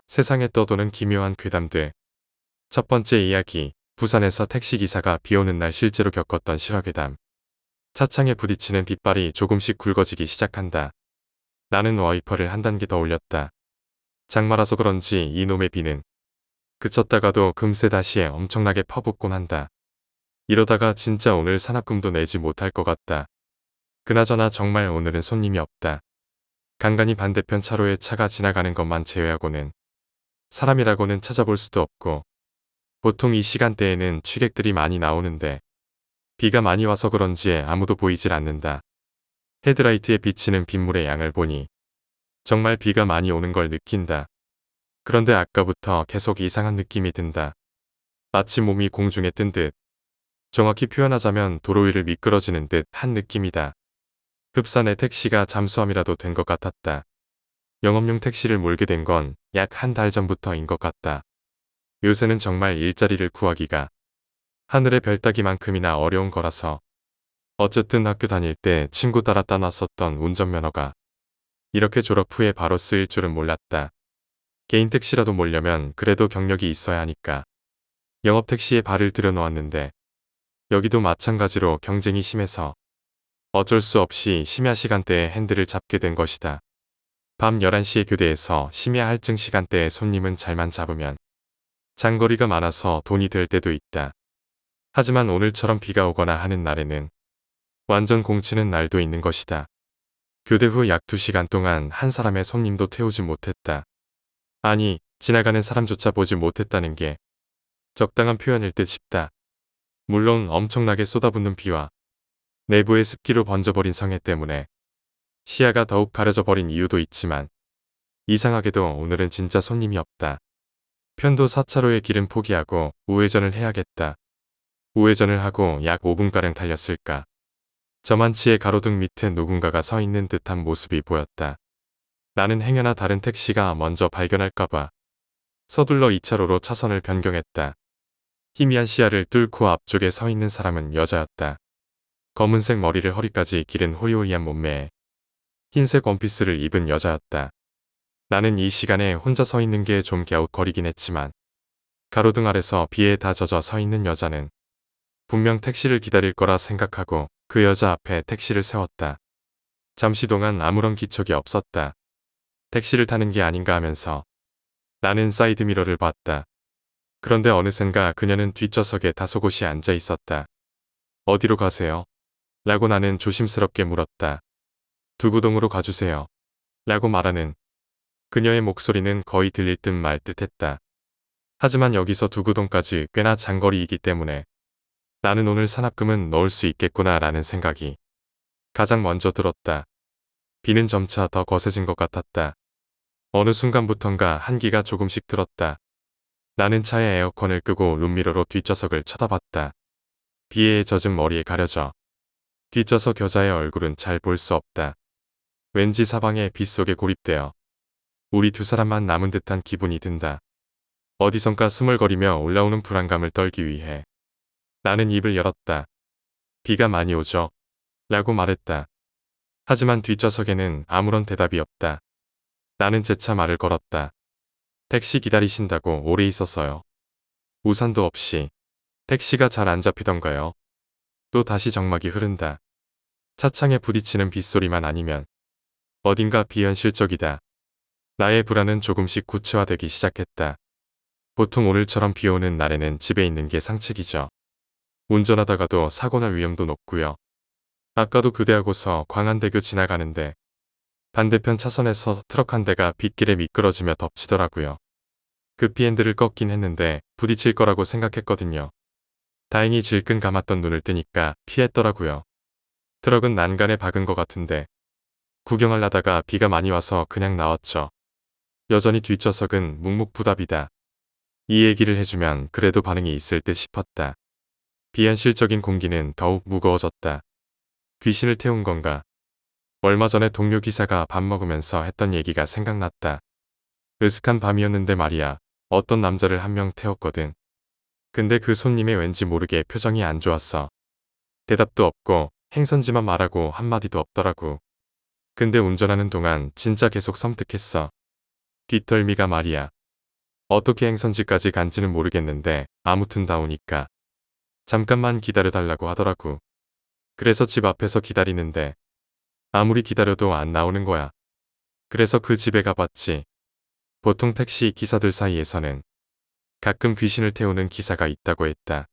세상에 떠도는 기묘한 괴담들. 첫 번째 이야기. 부산에서 택시기사가 비오는 날 실제로 겪었던 실화괴담. 차창에 부딪히는 빗발이 조금씩 굵어지기 시작한다. 나는 와이퍼를 한 단계 더 올렸다. 장마라서 그런지 이놈의 비는 그쳤다가도 금세 다시 엄청나게 퍼붓곤 한다. 이러다가 진짜 오늘 산업금도 내지 못할 것 같다. 그나저나 정말 오늘은 손님이 없다. 간간히 반대편 차로에 차가 지나가는 것만 제외하고는 사람이라고는 찾아볼 수도 없고, 보통 이 시간대에는 취객들이 많이 나오는데 비가 많이 와서 그런지 아무도 보이질 않는다. 헤드라이트에 비치는 빗물의 양을 보니 정말 비가 많이 오는 걸 느낀다. 그런데 아까부터 계속 이상한 느낌이 든다. 마치 몸이 공중에 뜬 듯. 정확히 표현하자면 도로 위를 미끄러지는 듯 한 느낌이다. 흡사 내 택시가 잠수함이라도 된 것 같았다. 영업용 택시를 몰게 된 건 약 한 달 전부터인 것 같다. 요새는 정말 일자리를 구하기가 하늘의 별 따기만큼이나 어려운 거라서. 어쨌든 학교 다닐 때 친구 따라 따놨었던 운전면허가 이렇게 졸업 후에 바로 쓰일 줄은 몰랐다. 개인 택시라도 몰려면 그래도 경력이 있어야 하니까 영업 택시에 발을 들여놓았는데, 여기도 마찬가지로 경쟁이 심해서 어쩔 수 없이 심야 시간대에 핸들을 잡게 된 것이다. 밤 11시에 교대에서 심야 할증 시간대에 손님은 잘만 잡으면 장거리가 많아서 돈이 될 때도 있다. 하지만 오늘처럼 비가 오거나 하는 날에는 완전 공치는 날도 있는 것이다. 교대 후 약 2시간 동안 한 사람의 손님도 태우지 못했다. 아니, 지나가는 사람조차 보지 못했다는 게 적당한 표현일 듯 싶다. 물론 엄청나게 쏟아붓는 비와 내부의 습기로 번져버린 성에 때문에 시야가 더욱 가려져 버린 이유도 있지만, 이상하게도 오늘은 진짜 손님이 없다. 편도 4차로의 길은 포기하고 우회전을 해야겠다. 우회전을 하고 약 5분가량 달렸을까. 저만치의 가로등 밑에 누군가가 서 있는 듯한 모습이 보였다. 나는 행여나 다른 택시가 먼저 발견할까봐 서둘러 2차로로 차선을 변경했다. 희미한 시야를 뚫고 앞쪽에 서 있는 사람은 여자였다. 검은색 머리를 허리까지 기른 호리호리한 몸매에 흰색 원피스를 입은 여자였다. 나는 이 시간에 혼자 서 있는 게 좀 갸웃거리긴 했지만, 가로등 아래서 비에 다 젖어 서 있는 여자는 분명 택시를 기다릴 거라 생각하고 그 여자 앞에 택시를 세웠다. 잠시 동안 아무런 기척이 없었다. 택시를 타는 게 아닌가 하면서 나는 사이드미러를 봤다. 그런데 어느샌가 그녀는 뒷좌석에 다소곳이 앉아 있었다. 어디로 가세요? 라고 나는 조심스럽게 물었다. 두구동으로 가주세요. 라고 말하는 그녀의 목소리는 거의 들릴 듯 말 듯했다. 하지만 여기서 두구동까지 꽤나 장거리이기 때문에 나는 오늘 산악금은 넣을 수 있겠구나 라는 생각이 가장 먼저 들었다. 비는 점차 더 거세진 것 같았다. 어느 순간부턴가 한기가 조금씩 들었다. 나는 차의 에어컨을 끄고 룸미러로 뒷좌석을 쳐다봤다. 비에 젖은 머리에 가려져 뒷좌석 여자의 얼굴은 잘 볼 수 없다. 왠지 사방에 빗속에 고립되어 우리 두 사람만 남은 듯한 기분이 든다. 어디선가 스멀거리며 올라오는 불안감을 떨기 위해 나는 입을 열었다. 비가 많이 오죠? 라고 말했다. 하지만 뒷좌석에는 아무런 대답이 없다. 나는 재차 말을 걸었다. 택시 기다리신다고 오래 있었어요. 우산도 없이 택시가 잘 안 잡히던가요? 또 다시 정막이 흐른다. 차창에 부딪히는 빗소리만 아니면 어딘가 비현실적이다. 나의 불안은 조금씩 구체화되기 시작했다. 보통 오늘처럼 비 오는 날에는 집에 있는 게 상책이죠. 운전하다가도 사고 날 위험도 높고요. 아까도 교대하고서 광안대교 지나가는데 반대편 차선에서 트럭 한 대가 빗길에 미끄러지며 덮치더라고요. 급히 핸들을 꺾긴 했는데 부딪힐 거라고 생각했거든요. 다행히 질끈 감았던 눈을 뜨니까 피했더라고요. 트럭은 난간에 박은 것 같은데 구경하려다가 비가 많이 와서 그냥 나왔죠. 여전히 뒷좌석은 묵묵부답이다. 이 얘기를 해주면 그래도 반응이 있을 듯 싶었다. 비현실적인 공기는 더욱 무거워졌다. 귀신을 태운 건가? 얼마 전에 동료 기사가 밥 먹으면서 했던 얘기가 생각났다. 으슥한 밤이었는데 말이야, 어떤 남자를 한 명 태웠거든. 근데 그 손님의 왠지 모르게 표정이 안 좋았어. 대답도 없고 행선지만 말하고 한마디도 없더라고. 근데 운전하는 동안 진짜 계속 섬뜩했어. 뒷덜미가 말이야. 어떻게 행선지까지 간지는 모르겠는데 아무튼 다 오니까 잠깐만 기다려달라고 하더라고. 그래서 집 앞에서 기다리는데 아무리 기다려도 안 나오는 거야. 그래서 그 집에 가봤지. 보통 택시 기사들 사이에서는 가끔 귀신을 태우는 기사가 있다고 했다.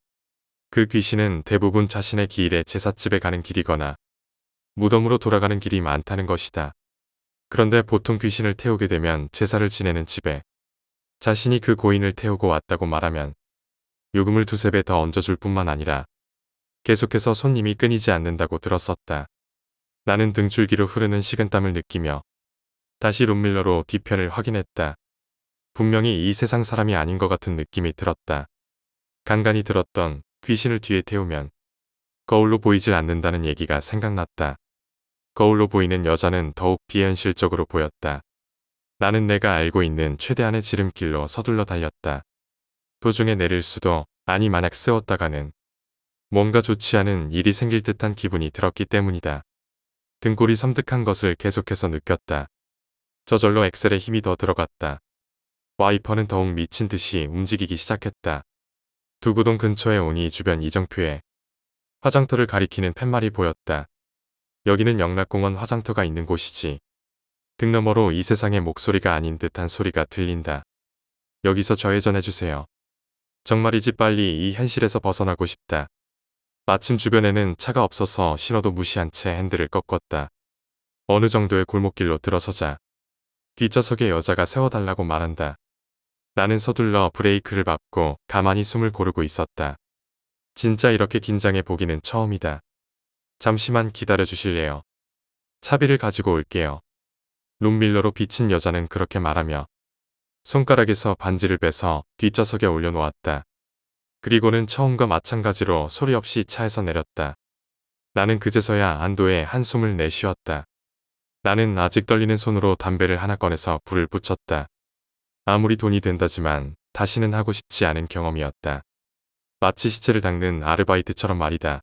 그 귀신은 대부분 자신의 기일에 제삿집에 가는 길이거나 무덤으로 돌아가는 길이 많다는 것이다. 그런데 보통 귀신을 태우게 되면 제사를 지내는 집에 자신이 그 고인을 태우고 왔다고 말하면 요금을 두세 배 더 얹어줄 뿐만 아니라 계속해서 손님이 끊이지 않는다고 들었었다. 나는 등줄기로 흐르는 식은땀을 느끼며 다시 룸밀러로 뒤편을 확인했다. 분명히 이 세상 사람이 아닌 것 같은 느낌이 들었다. 간간히 들었던 귀신을 뒤에 태우면 거울로 보이질 않는다는 얘기가 생각났다. 거울로 보이는 여자는 더욱 비현실적으로 보였다. 나는 내가 알고 있는 최대한의 지름길로 서둘러 달렸다. 도중에 내릴 수도 아니 만약 세웠다가는 뭔가 좋지 않은 일이 생길 듯한 기분이 들었기 때문이다. 등골이 섬뜩한 것을 계속해서 느꼈다. 저절로 엑셀에 힘이 더 들어갔다. 와이퍼는 더욱 미친 듯이 움직이기 시작했다. 두구동 근처에 오니 주변 이정표에 화장터를 가리키는 팻말이 보였다. 여기는 영락공원 화장터가 있는 곳이지. 등 너머로 이 세상의 목소리가 아닌 듯한 소리가 들린다. 여기서 좌회전해주세요. 정말이지 빨리 이 현실에서 벗어나고 싶다. 마침 주변에는 차가 없어서 신호도 무시한 채 핸들을 꺾었다. 어느 정도의 골목길로 들어서자 뒷좌석에 여자가 세워달라고 말한다. 나는 서둘러 브레이크를 밟고 가만히 숨을 고르고 있었다. 진짜 이렇게 긴장해 보기는 처음이다. 잠시만 기다려 주실래요? 차비를 가지고 올게요. 룸밀러로 비친 여자는 그렇게 말하며 손가락에서 반지를 빼서 뒷좌석에 올려놓았다. 그리고는 처음과 마찬가지로 소리 없이 차에서 내렸다. 나는 그제서야 안도의 한숨을 내쉬었다. 나는 아직 떨리는 손으로 담배를 하나 꺼내서 불을 붙였다. 아무리 돈이 된다지만 다시는 하고 싶지 않은 경험이었다. 마치 시체를 닦는 아르바이트처럼 말이다.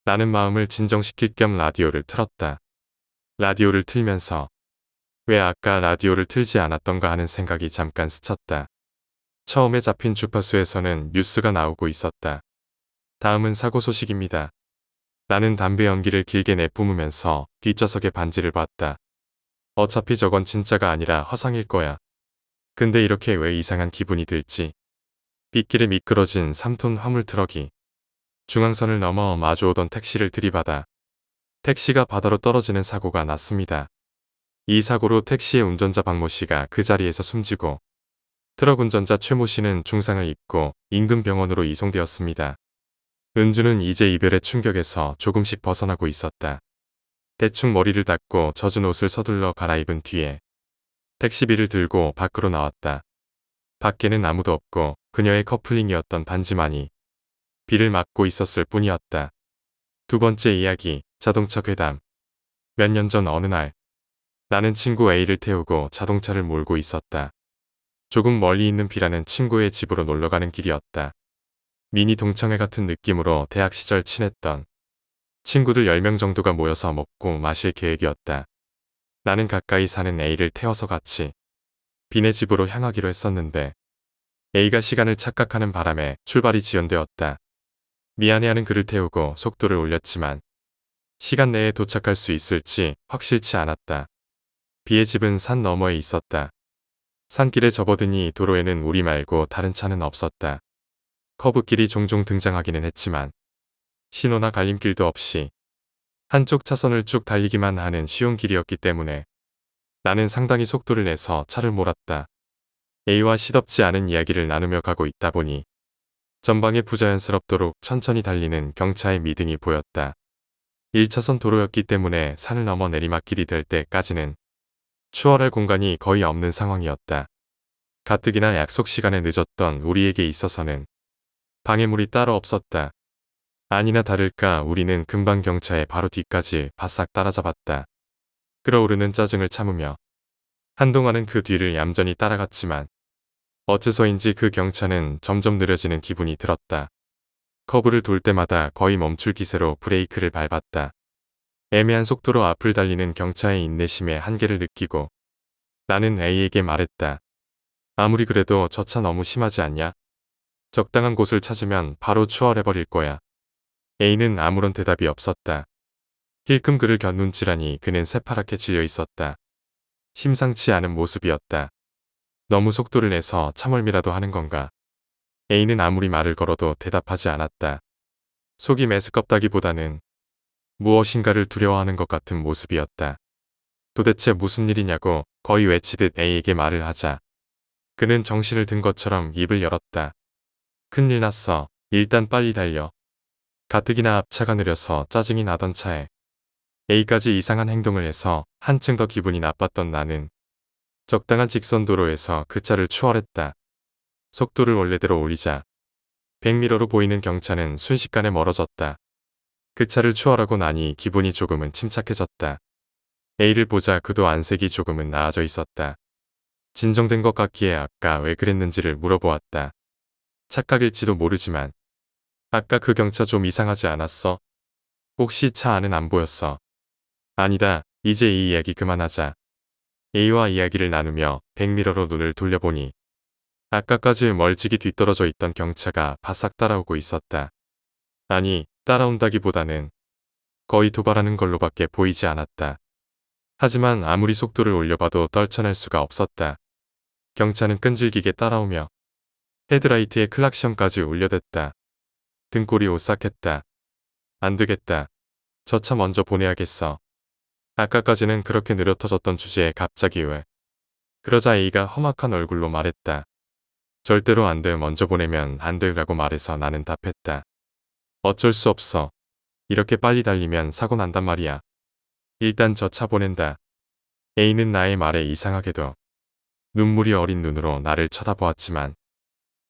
나는 마음을 진정시킬 겸 라디오를 틀었다. 라디오를 틀면서 왜 아까 라디오를 틀지 않았던가 하는 생각이 잠깐 스쳤다. 처음에 잡힌 주파수에서는 뉴스가 나오고 있었다. 다음은 사고 소식입니다. 나는 담배 연기를 길게 내뿜으면서 뒷좌석에 반지를 봤다. 어차피 저건 진짜가 아니라 허상일 거야. 근데 이렇게 왜 이상한 기분이 들지? 빗길에 미끄러진 3톤 화물 트럭이 중앙선을 넘어 마주오던 택시를 들이받아 택시가 바다로 떨어지는 사고가 났습니다. 이 사고로 택시의 운전자 박모 씨가 그 자리에서 숨지고 트럭 운전자 최모 씨는 중상을 입고 인근 병원으로 이송되었습니다. 은주는 이제 이별의 충격에서 조금씩 벗어나고 있었다. 대충 머리를 닦고 젖은 옷을 서둘러 갈아입은 뒤에 택시비를 들고 밖으로 나왔다. 밖에는 아무도 없고 그녀의 커플링이었던 반지만이 비를 맞고 있었을 뿐이었다. 두 번째 이야기, 자동차 괴담. 몇 년 전 어느 날 나는 친구 A를 태우고 자동차를 몰고 있었다. 조금 멀리 있는 B라는 친구의 집으로 놀러가는 길이었다. 미니 동창회 같은 느낌으로 대학 시절 친했던 친구들 10명 정도가 모여서 먹고 마실 계획이었다. 나는 가까이 사는 A를 태워서 같이 B네 집으로 향하기로 했었는데 A가 시간을 착각하는 바람에 출발이 지연되었다. 미안해하는 그를 태우고 속도를 올렸지만 시간 내에 도착할 수 있을지 확실치 않았다. B의 집은 산 너머에 있었다. 산길에 접어드니 도로에는 우리 말고 다른 차는 없었다. 커브길이 종종 등장하기는 했지만 신호나 갈림길도 없이 한쪽 차선을 쭉 달리기만 하는 쉬운 길이었기 때문에 나는 상당히 속도를 내서 차를 몰았다. A와 시덥지 않은 이야기를 나누며 가고 있다 보니 전방에 부자연스럽도록 천천히 달리는 경차의 미등이 보였다. 1차선 도로였기 때문에 산을 넘어 내리막길이 될 때까지는 추월할 공간이 거의 없는 상황이었다. 가뜩이나 약속 시간에 늦었던 우리에게 있어서는 방해물이 따로 없었다. 아니나 다를까 우리는 금방 경차의 바로 뒤까지 바싹 따라잡았다. 끓어오르는 짜증을 참으며 한동안은 그 뒤를 얌전히 따라갔지만 어째서인지 그 경차는 점점 느려지는 기분이 들었다. 커브를 돌 때마다 거의 멈출 기세로 브레이크를 밟았다. 애매한 속도로 앞을 달리는 경차의 인내심의 한계를 느끼고 나는 A에게 말했다. 아무리 그래도 저 차 너무 심하지 않냐? 적당한 곳을 찾으면 바로 추월해버릴 거야. A는 아무런 대답이 없었다. 힐끔 그를 겨눈질하니 그는 새파랗게 질려 있었다. 심상치 않은 모습이었다. 너무 속도를 내서 참을미라도 하는 건가? A는 아무리 말을 걸어도 대답하지 않았다. 속이 메스껍다기보다는 무엇인가를 두려워하는 것 같은 모습이었다. 도대체 무슨 일이냐고 거의 외치듯 A에게 말을 하자. 그는 정신을 든 것처럼 입을 열었다. 큰일 났어. 일단 빨리 달려. 가뜩이나 앞차가 느려서 짜증이 나던 차에 A까지 이상한 행동을 해서 한층 더 기분이 나빴던 나는 적당한 직선 도로에서 그 차를 추월했다. 속도를 원래대로 올리자 백미러로 보이는 경차는 순식간에 멀어졌다. 그 차를 추월하고 나니 기분이 조금은 침착해졌다. A를 보자 그도 안색이 조금은 나아져 있었다. 진정된 것 같기에 아까 왜 그랬는지를 물어보았다. 착각일지도 모르지만 아까 그 경차 좀 이상하지 않았어? 혹시 차 안은 안 보였어? 아니다. 이제 이 이야기 그만하자. A와 이야기를 나누며 백미러로 눈을 돌려보니 아까까지 멀찍이 뒤떨어져 있던 경차가 바싹 따라오고 있었다. 아니, 따라온다기보다는 거의 도발하는 걸로밖에 보이지 않았다. 하지만 아무리 속도를 올려봐도 떨쳐낼 수가 없었다. 경차는 끈질기게 따라오며 헤드라이트에 클락션까지 울려댔다. 등골이 오싹했다. 안 되겠다. 저 차 먼저 보내야겠어. 아까까지는 그렇게 느려터졌던 주제에 갑자기 왜? 그러자 A가 험악한 얼굴로 말했다. 절대로 안 돼. 먼저 보내면 안 돼라고 말해서 나는 답했다. 어쩔 수 없어. 이렇게 빨리 달리면 사고 난단 말이야. 일단 저 차 보낸다. A는 나의 말에 이상하게도 눈물이 어린 눈으로 나를 쳐다보았지만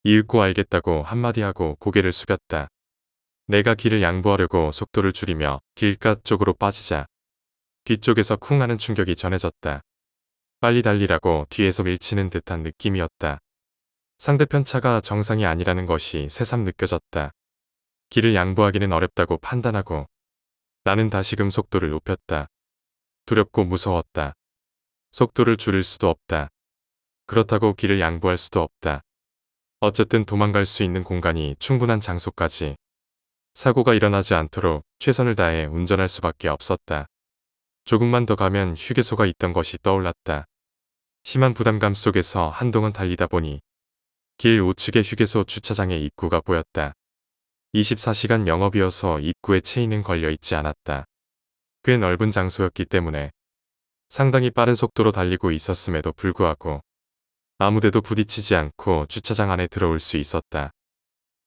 이윽고 알겠다고 한마디 하고 고개를 숙였다. 내가 길을 양보하려고 속도를 줄이며 길가 쪽으로 빠지자 뒤쪽에서 쿵 하는 충격이 전해졌다. 빨리 달리라고 뒤에서 밀치는 듯한 느낌이었다. 상대편 차가 정상이 아니라는 것이 새삼 느껴졌다. 길을 양보하기는 어렵다고 판단하고 나는 다시금 속도를 높였다. 두렵고 무서웠다. 속도를 줄일 수도 없다. 그렇다고 길을 양보할 수도 없다. 어쨌든 도망갈 수 있는 공간이 충분한 장소까지 사고가 일어나지 않도록 최선을 다해 운전할 수밖에 없었다. 조금만 더 가면 휴게소가 있던 것이 떠올랐다. 심한 부담감 속에서 한동안 달리다 보니 길 우측의 휴게소 주차장의 입구가 보였다. 24시간 영업이어서 입구에 체인은 걸려있지 않았다. 꽤 넓은 장소였기 때문에 상당히 빠른 속도로 달리고 있었음에도 불구하고 아무데도 부딪히지 않고 주차장 안에 들어올 수 있었다.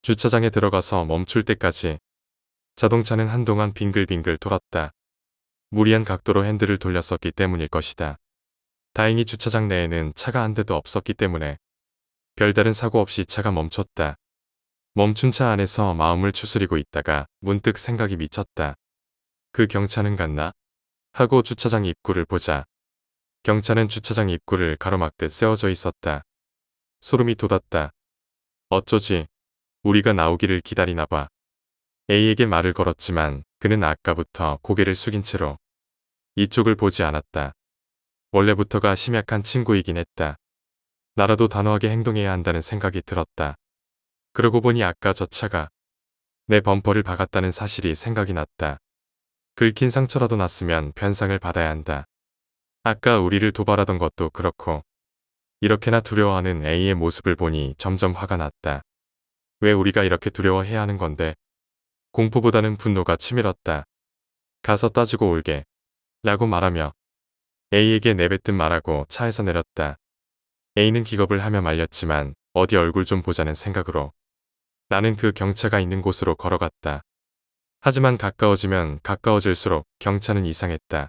주차장에 들어가서 멈출 때까지 자동차는 한동안 빙글빙글 돌았다. 무리한 각도로 핸들을 돌렸었기 때문일 것이다. 다행히 주차장 내에는 차가 한 대도 없었기 때문에 별다른 사고 없이 차가 멈췄다. 멈춘 차 안에서 마음을 추스리고 있다가 문득 생각이 미쳤다. 그 경차는 갔나? 하고 주차장 입구를 보자. 경차는 주차장 입구를 가로막듯 세워져 있었다. 소름이 돋았다. 어쩌지? 우리가 나오기를 기다리나 봐. A에게 말을 걸었지만 그는 아까부터 고개를 숙인 채로 이쪽을 보지 않았다. 원래부터가 심약한 친구이긴 했다. 나라도 단호하게 행동해야 한다는 생각이 들었다. 그러고 보니 아까 저 차가 내 범퍼를 박았다는 사실이 생각이 났다. 긁힌 상처라도 났으면 변상을 받아야 한다. 아까 우리를 도발하던 것도 그렇고 이렇게나 두려워하는 A의 모습을 보니 점점 화가 났다. 왜 우리가 이렇게 두려워해야 하는 건데? 공포보다는 분노가 치밀었다. 가서 따지고 올게. 라고 말하며 A에게 내뱉은 말하고 차에서 내렸다. A는 기겁을 하며 말렸지만 어디 얼굴 좀 보자는 생각으로 나는 그 경차가 있는 곳으로 걸어갔다. 하지만 가까워지면 가까워질수록 경차는 이상했다.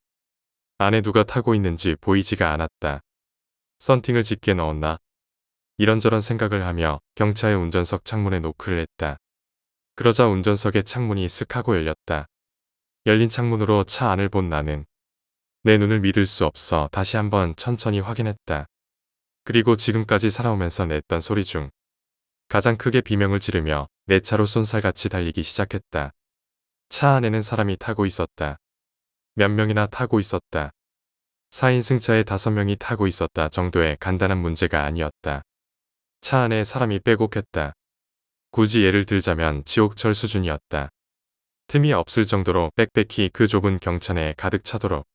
안에 누가 타고 있는지 보이지가 않았다. 썬팅을 짙게 넣었나? 이런저런 생각을 하며 경차의 운전석 창문에 노크를 했다. 그러자 운전석의 창문이 쓱 하고 열렸다. 열린 창문으로 차 안을 본 나는 내 눈을 믿을 수 없어 다시 한번 천천히 확인했다. 그리고 지금까지 살아오면서 냈던 소리 중 가장 크게 비명을 지르며 내 차로 쏜살같이 달리기 시작했다. 차 안에는 사람이 타고 있었다. 몇 명이나 타고 있었다. 4인 승차에 5명이 타고 있었다 정도의 간단한 문제가 아니었다. 차 안에 사람이 빼곡했다. 굳이 예를 들자면 지옥철 수준이었다. 틈이 없을 정도로 빽빽히 그 좁은 경차내에 가득 차도록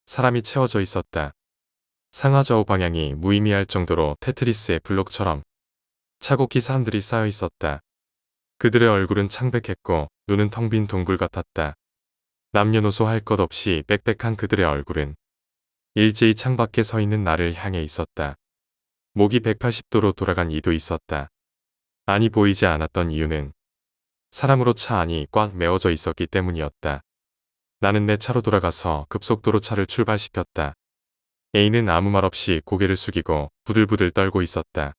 사람이 채워져 있었다. 상하좌우 방향이 무의미할 정도로 테트리스의 블록처럼 차곡히 사람들이 쌓여 있었다. 그들의 얼굴은 창백했고 눈은 텅 빈 동굴 같았다. 남녀노소 할 것 없이 빽빽한 그들의 얼굴은 일제히 창밖에 서 있는 나를 향해 있었다. 목이 180도로 돌아간 이도 있었다. 안이 보이지 않았던 이유는 사람으로 차 안이 꽉 메워져 있었기 때문이었다. 나는 내 차로 돌아가서 급속도로 차를 출발시켰다. A는 아무 말 없이 고개를 숙이고 부들부들 떨고 있었다.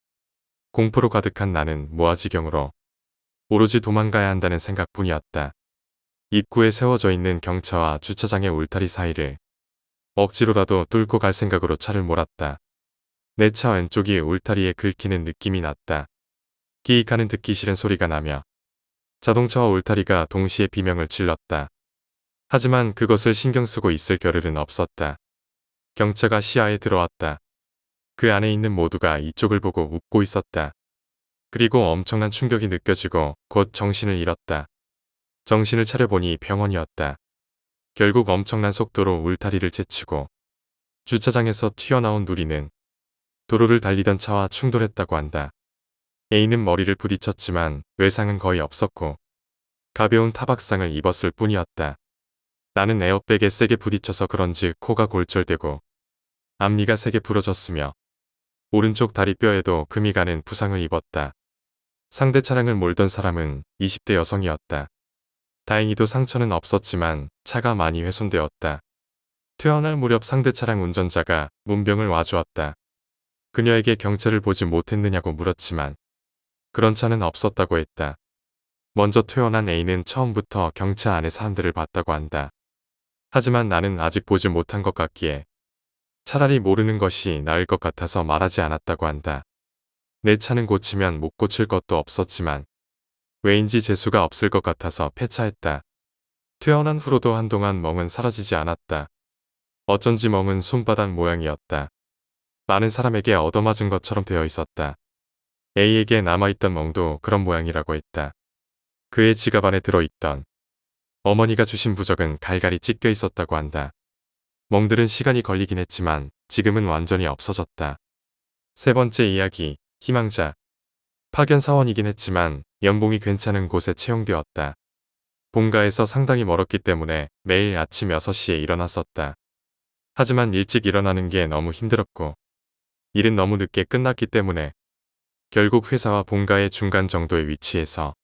공포로 가득한 나는 무아지경으로 오로지 도망가야 한다는 생각뿐이었다. 입구에 세워져 있는 경차와 주차장의 울타리 사이를 억지로라도 뚫고 갈 생각으로 차를 몰았다. 내 차 왼쪽이 울타리에 긁히는 느낌이 났다. 끼익하는 듣기 싫은 소리가 나며 자동차와 울타리가 동시에 비명을 질렀다. 하지만 그것을 신경 쓰고 있을 겨를은 없었다. 경차가 시야에 들어왔다. 그 안에 있는 모두가 이쪽을 보고 웃고 있었다. 그리고 엄청난 충격이 느껴지고 곧 정신을 잃었다. 정신을 차려보니 병원이었다. 결국 엄청난 속도로 울타리를 제치고 주차장에서 튀어나온 누리는 도로를 달리던 차와 충돌했다고 한다. A는 머리를 부딪혔지만 외상은 거의 없었고 가벼운 타박상을 입었을 뿐이었다. 나는 에어백에 세게 부딪혀서 그런지 코가 골절되고 앞니가 세게 부러졌으며 오른쪽 다리뼈에도 금이 가는 부상을 입었다. 상대 차량을 몰던 사람은 20대 여성이었다. 다행히도 상처는 없었지만 차가 많이 훼손되었다. 퇴원할 무렵 상대 차량 운전자가 문병을 와주었다. 그녀에게 경찰을 보지 못했느냐고 물었지만 그런 차는 없었다고 했다. 먼저 퇴원한 A는 처음부터 경차 안의 사람들을 봤다고 한다. 하지만 나는 아직 보지 못한 것 같기에 차라리 모르는 것이 나을 것 같아서 말하지 않았다고 한다. 내 차는 고치면 못 고칠 것도 없었지만 왜인지 재수가 없을 것 같아서 폐차했다. 퇴원한 후로도 한동안 멍은 사라지지 않았다. 어쩐지 멍은 손바닥 모양이었다. 많은 사람에게 얻어맞은 것처럼 되어 있었다. A에게 남아있던 멍도 그런 모양이라고 했다. 그의 지갑 안에 들어있던 어머니가 주신 부적은 갈갈이 찢겨 있었다고 한다. 멍들은 시간이 걸리긴 했지만 지금은 완전히 없어졌다. 세 번째 이야기, 희망자. 파견사원이긴 했지만 연봉이 괜찮은 곳에 채용되었다. 본가에서 상당히 멀었기 때문에 매일 아침 6시에 일어났었다. 하지만 일찍 일어나는 게 너무 힘들었고 일은 너무 늦게 끝났기 때문에 결국 회사와 본가의 중간 정도의 위치에서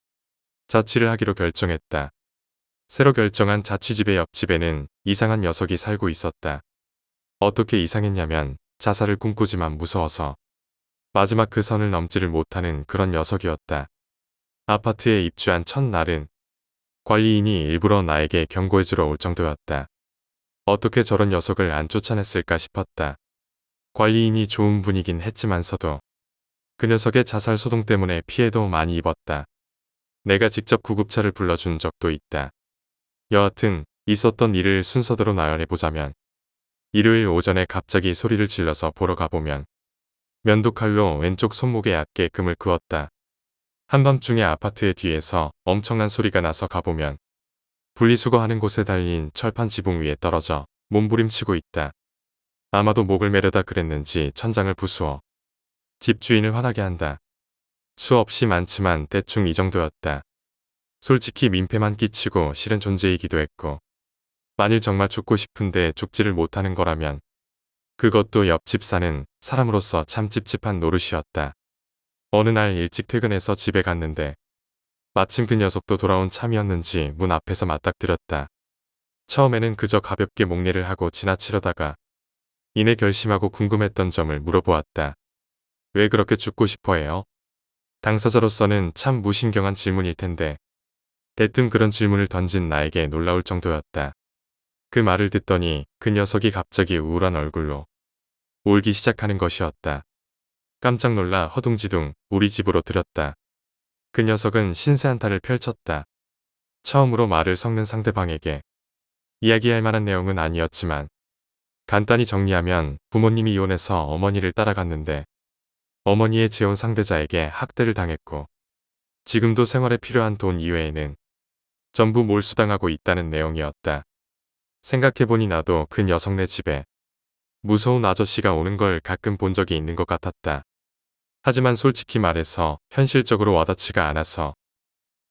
자취를 하기로 결정했다. 새로 결정한 자취집의 옆집에는 이상한 녀석이 살고 있었다. 어떻게 이상했냐면 자살을 꿈꾸지만 무서워서 마지막 그 선을 넘지를 못하는 그런 녀석이었다. 아파트에 입주한 첫날은 관리인이 일부러 나에게 경고해주러 올 정도였다. 어떻게 저런 녀석을 안 쫓아냈을까 싶었다. 관리인이 좋은 분이긴 했지만서도 그 녀석의 자살 소동 때문에 피해도 많이 입었다. 내가 직접 구급차를 불러준 적도 있다. 여하튼 있었던 일을 순서대로 나열해보자면 일요일 오전에 갑자기 소리를 질러서 보러 가보면 면도칼로 왼쪽 손목에 얇게 금을 그었다. 한밤중에 아파트의 뒤에서 엄청난 소리가 나서 가보면 분리수거하는 곳에 달린 철판 지붕 위에 떨어져 몸부림치고 있다. 아마도 목을 매려다 그랬는지 천장을 부수어 집주인을 화나게 한다. 수없이 많지만 대충 이 정도였다. 솔직히 민폐만 끼치고 싫은 존재이기도 했고 만일 정말 죽고 싶은데 죽지를 못하는 거라면 그것도 옆집 사는 사람으로서 참 찝찝한 노릇이었다. 어느 날 일찍 퇴근해서 집에 갔는데 마침 그 녀석도 돌아온 참이었는지 문 앞에서 맞닥뜨렸다. 처음에는 그저 가볍게 목례를 하고 지나치려다가 이내 결심하고 궁금했던 점을 물어보았다. 왜 그렇게 죽고 싶어 해요? 당사자로서는 참 무신경한 질문일 텐데 대뜸 그런 질문을 던진 나에게 놀라울 정도였다. 그 말을 듣더니 그 녀석이 갑자기 우울한 얼굴로 울기 시작하는 것이었다. 깜짝 놀라 허둥지둥 우리 집으로 들였다. 그 녀석은 신세 한탄을 펼쳤다. 처음으로 말을 섞는 상대방에게 이야기할 만한 내용은 아니었지만 간단히 정리하면 부모님이 이혼해서 어머니를 따라갔는데 어머니의 재혼 상대자에게 학대를 당했고 지금도 생활에 필요한 돈 이외에는 전부 몰수당하고 있다는 내용이었다. 생각해보니 나도 그 녀석네 집에 무서운 아저씨가 오는 걸 가끔 본 적이 있는 것 같았다. 하지만 솔직히 말해서 현실적으로 와닿지가 않아서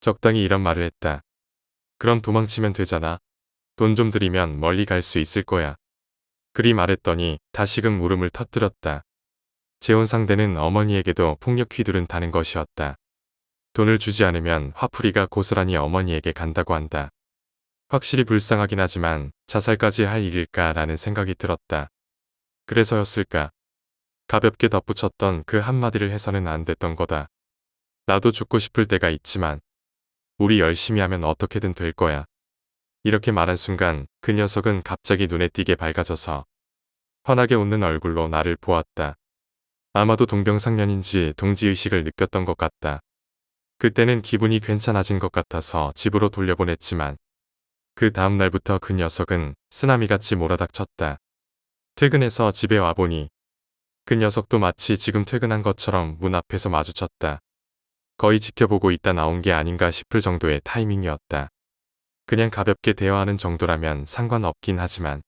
적당히 이런 말을 했다. 그럼 도망치면 되잖아. 돈 좀 들이면 멀리 갈 수 있을 거야. 그리 말했더니 다시금 울음을 터뜨렸다. 재혼 상대는 어머니에게도 폭력 휘두른다는 것이었다. 돈을 주지 않으면 화풀이가 고스란히 어머니에게 간다고 한다. 확실히 불쌍하긴 하지만 자살까지 할 일일까라는 생각이 들었다. 그래서였을까? 가볍게 덧붙였던 그 한마디를 해서는 안 됐던 거다. 나도 죽고 싶을 때가 있지만 우리 열심히 하면 어떻게든 될 거야. 이렇게 말한 순간 그 녀석은 갑자기 눈에 띄게 밝아져서 환하게 웃는 얼굴로 나를 보았다. 아마도 동병상련인지 동지의식을 느꼈던 것 같다. 그때는 기분이 괜찮아진 것 같아서 집으로 돌려보냈지만 그 다음 날부터 그 녀석은 쓰나미같이 몰아닥쳤다. 퇴근해서 집에 와보니 그 녀석도 마치 지금 퇴근한 것처럼 문 앞에서 마주쳤다. 거의 지켜보고 있다 나온 게 아닌가 싶을 정도의 타이밍이었다. 그냥 가볍게 대화하는 정도라면 상관없긴 하지만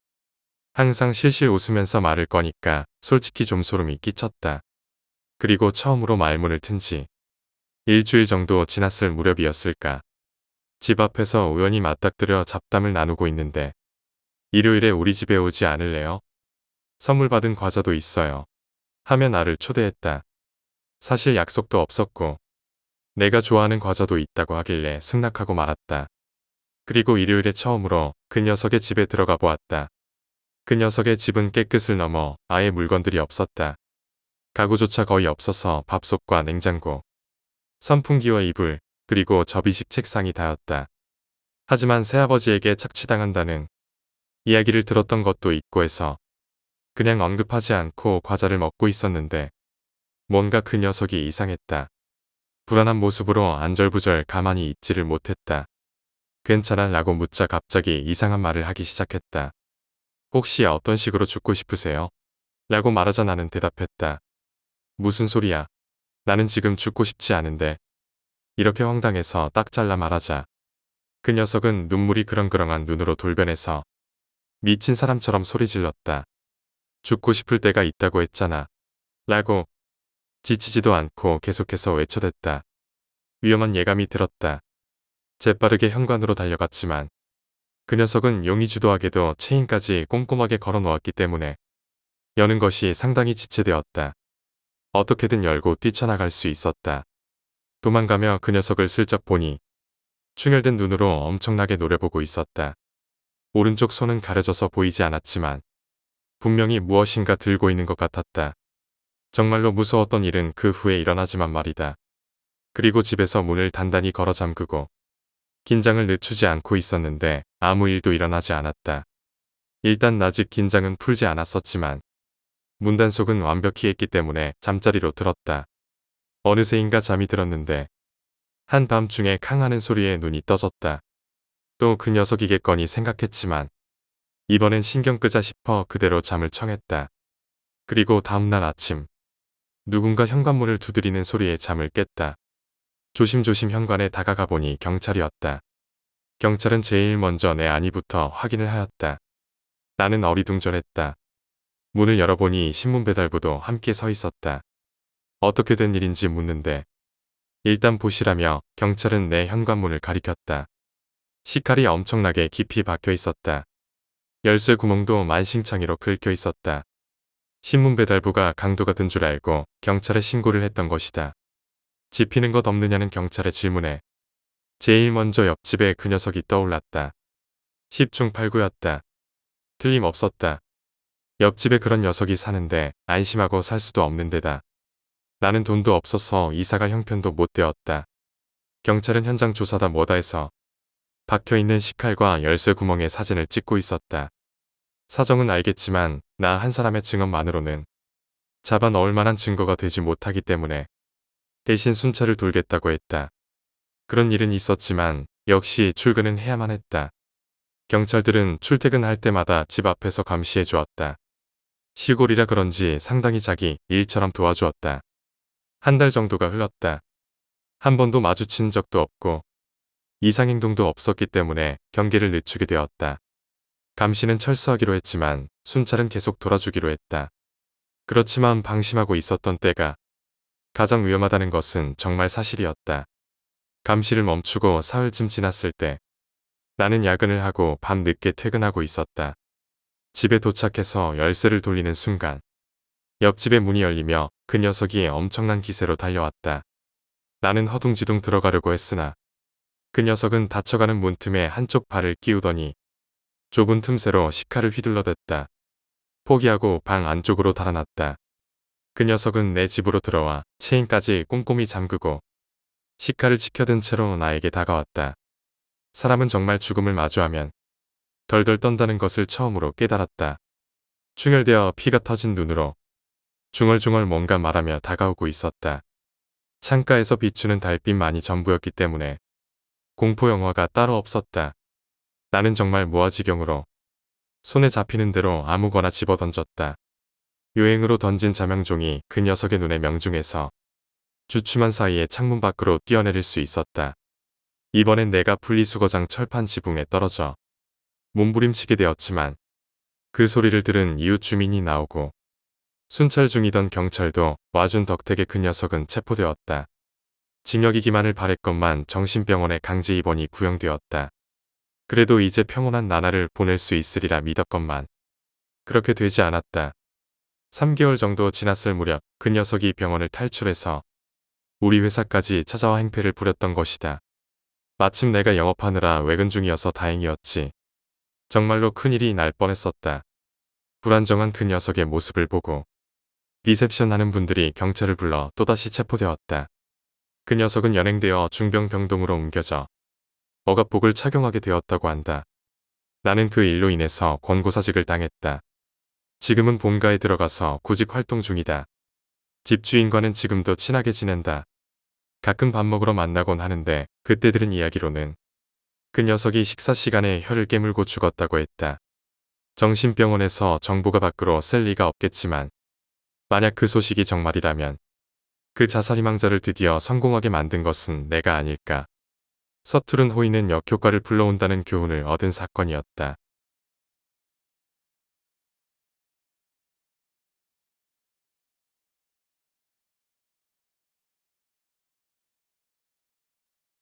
항상 실실 웃으면서 말을 거니까 솔직히 좀 소름이 끼쳤다. 그리고 처음으로 말문을 튼 지 일주일 정도 지났을 무렵이었을까. 집 앞에서 우연히 맞닥뜨려 잡담을 나누고 있는데 일요일에 우리 집에 오지 않을래요? 선물 받은 과자도 있어요. 하며 나를 초대했다. 사실 약속도 없었고 내가 좋아하는 과자도 있다고 하길래 승낙하고 말았다. 그리고 일요일에 처음으로 그 녀석의 집에 들어가 보았다. 그 녀석의 집은 깨끗을 넘어 아예 물건들이 없었다. 가구조차 거의 없어서 밥솥과 냉장고, 선풍기와 이불, 그리고 접이식 책상이 다였다. 하지만 새아버지에게 착취당한다는 이야기를 들었던 것도 있고 해서 그냥 언급하지 않고 과자를 먹고 있었는데 뭔가 그 녀석이 이상했다. 불안한 모습으로 안절부절 가만히 있지를 못했다. 괜찮아? 라고 묻자 갑자기 이상한 말을 하기 시작했다. 혹시 어떤 식으로 죽고 싶으세요? 라고 말하자 나는 대답했다. 무슨 소리야? 나는 지금 죽고 싶지 않은데. 이렇게 황당해서 딱 잘라 말하자 그 녀석은 눈물이 그렁그렁한 눈으로 돌변해서 미친 사람처럼 소리 질렀다. 죽고 싶을 때가 있다고 했잖아. 라고 지치지도 않고 계속해서 외쳐댔다. 위험한 예감이 들었다. 재빠르게 현관으로 달려갔지만 그 녀석은 용의 주도하게도 체인까지 꼼꼼하게 걸어 놓았기 때문에 여는 것이 상당히 지체되었다. 어떻게든 열고 뛰쳐나갈 수 있었다. 도망가며 그 녀석을 슬쩍 보니 충혈된 눈으로 엄청나게 노려보고 있었다. 오른쪽 손은 가려져서 보이지 않았지만 분명히 무엇인가 들고 있는 것 같았다. 정말로 무서웠던 일은 그 후에 일어나지만 말이다. 그리고 집에서 문을 단단히 걸어 잠그고 긴장을 늦추지 않고 있었는데 아무 일도 일어나지 않았다. 일단 아직 긴장은 풀지 않았었지만 문단속은 완벽히 했기 때문에 잠자리로 들었다. 어느새인가 잠이 들었는데 한밤중에 캉하는 소리에 눈이 떠졌다. 또 그 녀석이겠거니 생각했지만 이번엔 신경 끄자 싶어 그대로 잠을 청했다. 그리고 다음날 아침 누군가 현관문을 두드리는 소리에 잠을 깼다. 조심조심 현관에 다가가 보니 경찰이었다. 경찰은 제일 먼저 내 안위부터 확인을 하였다. 나는 어리둥절했다. 문을 열어보니 신문배달부도 함께 서 있었다. 어떻게 된 일인지 묻는데 일단 보시라며 경찰은 내 현관문을 가리켰다. 시칼이 엄청나게 깊이 박혀 있었다. 열쇠 구멍도 만신창이로 긁혀 있었다. 신문배달부가 강도가 든 줄 알고 경찰에 신고를 했던 것이다. 지피는 것 없느냐는 경찰의 질문에 제일 먼저 옆집에 그 녀석이 떠올랐다. 10중 8구였다. 틀림없었다. 옆집에 그런 녀석이 사는데 안심하고 살 수도 없는 데다. 나는 돈도 없어서 이사갈 형편도 못 되었다. 경찰은 현장 조사다 뭐다 해서 박혀있는 식칼과 열쇠 구멍의 사진을 찍고 있었다. 사정은 알겠지만 나 한 사람의 증언만으로는 잡아 넣을 만한 증거가 되지 못하기 때문에 대신 순찰을 돌겠다고 했다. 그런 일은 있었지만 역시 출근은 해야만 했다. 경찰들은 출퇴근할 때마다 집 앞에서 감시해 주었다. 시골이라 그런지 상당히 자기 일처럼 도와주었다. 한 달 정도가 흘렀다. 한 번도 마주친 적도 없고 이상행동도 없었기 때문에 경계를 늦추게 되었다. 감시는 철수하기로 했지만 순찰은 계속 돌아주기로 했다. 그렇지만 방심하고 있었던 때가 가장 위험하다는 것은 정말 사실이었다. 감시를 멈추고 사흘쯤 지났을 때 나는 야근을 하고 밤 늦게 퇴근하고 있었다. 집에 도착해서 열쇠를 돌리는 순간 옆집의 문이 열리며 그 녀석이 엄청난 기세로 달려왔다. 나는 허둥지둥 들어가려고 했으나 그 녀석은 닫혀가는 문틈에 한쪽 발을 끼우더니 좁은 틈새로 식칼을 휘둘러댔다. 포기하고 방 안쪽으로 달아났다. 그 녀석은 내 집으로 들어와 체인까지 꼼꼼히 잠그고 식칼을 치켜든 채로 나에게 다가왔다. 사람은 정말 죽음을 마주하면 덜덜 떤다는 것을 처음으로 깨달았다. 충혈되어 피가 터진 눈으로 중얼중얼 뭔가 말하며 다가오고 있었다. 창가에서 비추는 달빛만이 전부였기 때문에 공포 영화가 따로 없었다. 나는 정말 무아지경으로 손에 잡히는 대로 아무거나 집어던졌다. 유행으로 던진 자명종이 그 녀석의 눈에 명중해서 주춤한 사이에 창문 밖으로 뛰어내릴 수 있었다. 이번엔 내가 분리수거장 철판 지붕에 떨어져 몸부림치게 되었지만 그 소리를 들은 이웃 주민이 나오고 순찰 중이던 경찰도 와준 덕택에 그 녀석은 체포되었다. 징역이기만을 바랬건만 정신병원에 강제 입원이 구형되었다. 그래도 이제 평온한 나날을 보낼 수 있으리라 믿었건만 그렇게 되지 않았다. 3개월 정도 지났을 무렵 그 녀석이 병원을 탈출해서 우리 회사까지 찾아와 행패를 부렸던 것이다. 마침 내가 영업하느라 외근 중이어서 다행이었지. 정말로 큰일이 날 뻔했었다. 불안정한 그 녀석의 모습을 보고 리셉션 하는 분들이 경찰을 불러 또다시 체포되었다. 그 녀석은 연행되어 중병병동으로 옮겨져 억압복을 착용하게 되었다고 한다. 나는 그 일로 인해서 권고사직을 당했다. 지금은 본가에 들어가서 구직 활동 중이다. 집주인과는 지금도 친하게 지낸다. 가끔 밥 먹으러 만나곤 하는데 그때 들은 이야기로는 그 녀석이 식사 시간에 혀를 깨물고 죽었다고 했다. 정신병원에서 정보가 밖으로 셀 리가 없겠지만 만약 그 소식이 정말이라면 그 자살희망자를 드디어 성공하게 만든 것은 내가 아닐까. 서투른 호의는 역효과를 불러온다는 교훈을 얻은 사건이었다.